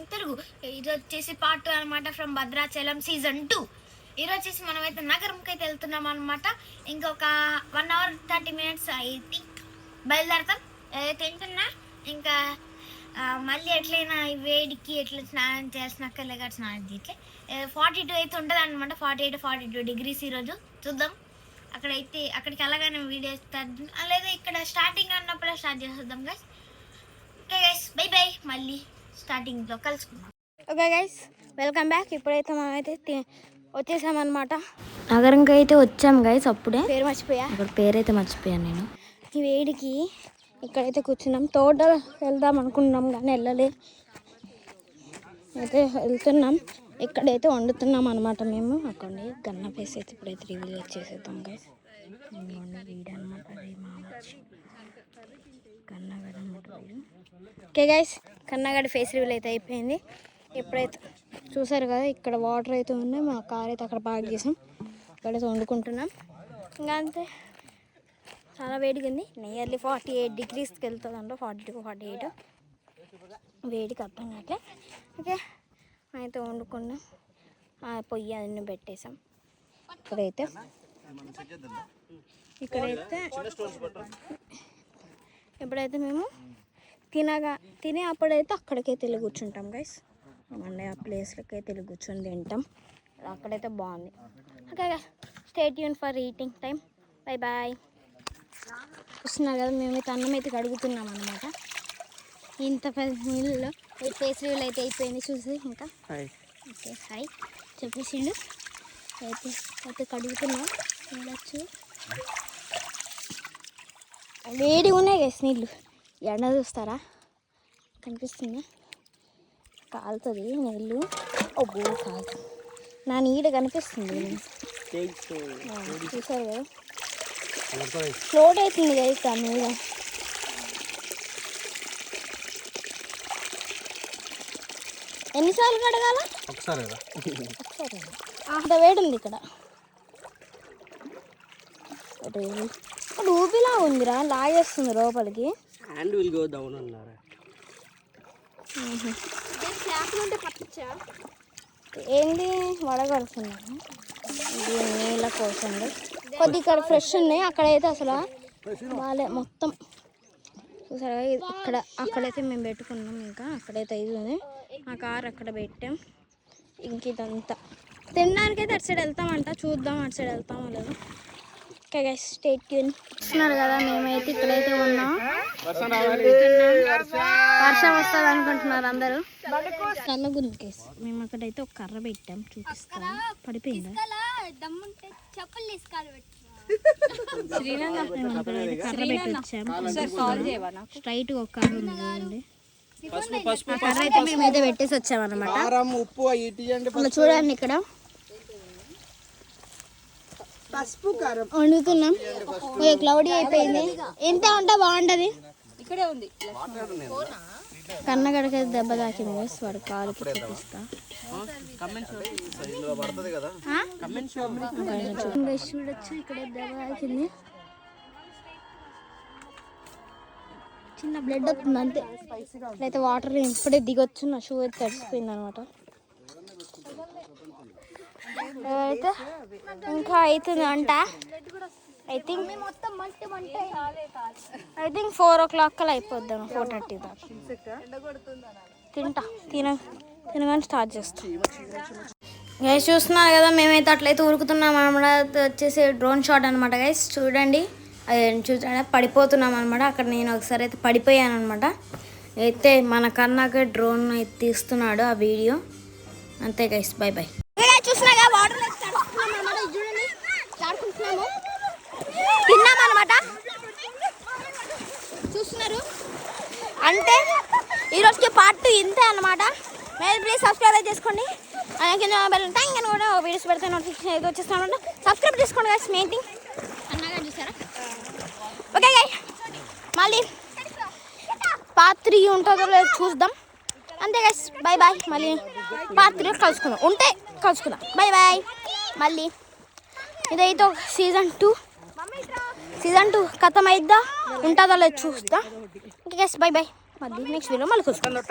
Morning Telugu. ఇది వచ్చేసి part 2 అనమాట ఫ్రమ్ భద్రాచలం సీజన్ 2. ఈరోజు వచ్చేసి మనమైతే నగరంకి అయితే వెళ్తున్నాం అనమాట. ఇంకొక 1 hour 30 minutes ఐ థింక్ బయలుదేరతాం. తింటున్నా ఇంకా మళ్ళీ ఎట్లయినా వేడికి ఎట్లా స్నానం చేసినాక స్నానం చేస్తే 42 అయితే ఉంటుంది అనమాట. 48-42 degrees ఈరోజు. చూద్దాం అక్కడికి వెళ్ళగానే వీడియో ఇస్తాను, లేదా ఇక్కడ స్టార్టింగ్ అన్నప్పుడే స్టార్ట్ చేసేద్దాం guys. Okay guys, by by, మళ్ళీ స్టార్టింగ్లో కలుసుకుందాం. Okay guys, welcome back. ఇప్పుడైతే మనమైతే వచ్చేసామన్నమాట. నగరంకి అయితే వచ్చాం గైస్. అప్పుడే పేరు మర్చిపోయా, అక్కడ పేరైతే మర్చిపోయాను నేను. ఈ వేడికి ఇక్కడైతే కూర్చున్నాం. తోట వెళ్దాం అనుకున్నాం కానీ వెళ్ళలే, అయితే వెళ్తున్నాం. ఇక్కడైతే వండుతున్నాం అనమాట మేము. అక్కడ గన్న ఫేస్ అయితే ఇప్పుడైతే రివ్యూ వచ్చేసేద్దాం గైస్. వీడు అనమాట, అది మామూలు కన్నగడ అనమాట వీడు. ఓకే గైస్, కన్నగడ ఫేస్ రివ్యూ అయితే అయిపోయింది. ఇప్పుడైతే చూసారు కదా, ఇక్కడ వాటర్ అయితే ఉన్నాయి. మా కార్ అయితే అక్కడ పార్క్ చేసాం. ఇక్కడైతే వండుకుంటున్నాం. ఇంకా అంతే, చాలా వేడిగా ఉంది. నియర్లీ 48 degreesకి వెళ్తుంది అంట, 42-48 వేడికి అర్థం కావట్లే. ఓకే, అయితే వండుకున్నాం. పొయ్యి అన్నీ పెట్టేసాం. ఇప్పుడైతే మేము తినే అప్పుడైతే అక్కడికైతే వెళ్ళి కూర్చుంటాం గైస్. మండే ఆ ప్లేస్లకి అయితే వెళ్ళి కూర్చొని తింటాం. అక్కడైతే బాగుంది. Okay, stay tune for eating time. Bye bye. చూస్తున్నారు కదా, మేమైతే అన్నం అయితే కడుగుతున్నాం అనమాట. ఇంత పెద్ద నీళ్ళలో ఫేస్ రివ్యూలు అయితే అయిపోయింది. చూసి ఇంకా ఓకే హాయ్ చెప్పేసిండు. అయితే కడుగుతున్నాం. చూడచ్చు, వేడి ఉన్నాయి గైస్ నీళ్ళు. ఎండ చూస్తారా, కనిపిస్తుందా? కాలుతుంది నీళ్ళు. ఒబ్బో కాలుతుంది, నా నీడ కనిపిస్తుంది. చూసారు కదా, ఫ్లోట్ అవుతుంది గైస్ ఆ మీద. ఎన్నిసార్లు కడగాల? ఒకసారి. అంత వేడి ఉంది ఇక్కడ. ఊపిలా ఉందిరా, లాగేస్తుంది లోపలికి. హ్యాండ్ విల్ గో డౌన్ అన్నారా? ఏంది వడగడుతున్నాను. ఇది నీళ్ళ కోసం కొద్ది ఇక్కడ ఫ్రెష్ ఉన్నాయి. అక్కడైతే అసలు బాలే మొత్తం. చూసారా, అక్కడైతే మేము పెట్టుకున్నాం. ఇంకా అక్కడైతే ఇది ఉంది. ఆ కార్ అక్కడ పెట్టాం. ఇంక ఇదంతా తినడానికైతే అటు సైడ్ వెళ్తామంట. చూద్దాం అటు సైడ్ వెళ్తామో లేదు. Okay guys, stay tune. చూస్తున్నారు కదా, మేమైతే ఇక్కడైతే ఉన్నాం. వర్షం వస్తుంది అనుకుంటున్నారు అందరూ. చల్లగుంది కేసు. మేము అక్కడైతే ఒక కర్ర పెట్టాం, చూపిస్తాం. పడిపోయిందా? కర్ర పెట్టి వచ్చాము. స్ట్రైట్ ఒక కర్ర ఉంది. కర్ర అయితే మేమైతే పెట్టేసి వచ్చామన్నమాట. చూడండి, ఇక్కడ పసుపు కారం వండుతున్నాం. క్లౌడీ అయిపోయింది. ఎంత ఉంటే బాగుంటది. ఇక్కడే ఉంది. కన్నగడకి దెబ్బ తాకింది. వాడు కాలు చూపిస్తా. చూడొచ్చు, ఇక్కడ దెబ్బ తాకింది. చిన్న బ్లడ్ వస్తుంది అంతే. అయితే వాటర్ ఇప్పుడే దిగొచ్చు. నా షూ అయితే తడిసిపోయింది అనమాట. అయితే ఇంకా అవుతుంది అంట. ఐ థింక్ 4 o'clock కల్లా అయిపోద్దాం. 4:30 దాకా తినగానే స్టార్ట్ చేస్తాం. గైస్ చూస్తున్నారు కదా, మేమైతే అట్లయితే ఉరుకుతున్నాం అనమాట. వచ్చేసి డ్రోన్ షాట్ అనమాట గైస్. చూడండి, చూసారా, పడిపోతున్నాం అనమాట. అక్కడ నేను ఒకసారి అయితే పడిపోయాను అనమాట. అయితే మన కన్నాక డ్రోన్ అయితే తీస్తున్నాడు ఆ వీడియో. అంతే గైస్, బై బై. చూస్తున్నాగా, వాటర్ చూడండి, తిన్నామన్నమాట. చూస్తున్నారు అంటే ఈరోజుకి పార్ట్ 2 ఇంతే అనమాట. మీరు ప్లీజ్ సబ్స్క్రైబ్ చేసుకోండి. కింద బెల్ టైం అని కూడా వీడియోస్ పెడితే నోటిఫికేషన్ అయితే వచ్చేస్తాను. సబ్స్క్రైబ్ చేసుకోండి గైస్, మెయిన్ థింగ్. అన్నగా చూసారా? ఓకే గైస్, మళ్ళీ పార్ట్ 3 ఉంటుందో లేదో చూద్దాం. అంతే గైస్, బై బాయ్. మళ్ళీ పార్ట్ 3 కలుసుకుందాం. Bye bye. మళ్ళీ ఇదైతే సీజన్ 2 ఖతం అయిద్దా, ఉంటుందో లేదో చూస్తా. Okay guys, bye bye. మళ్ళీ నెక్స్ట్ వీడియో మళ్ళీ కలుసుకుందాం.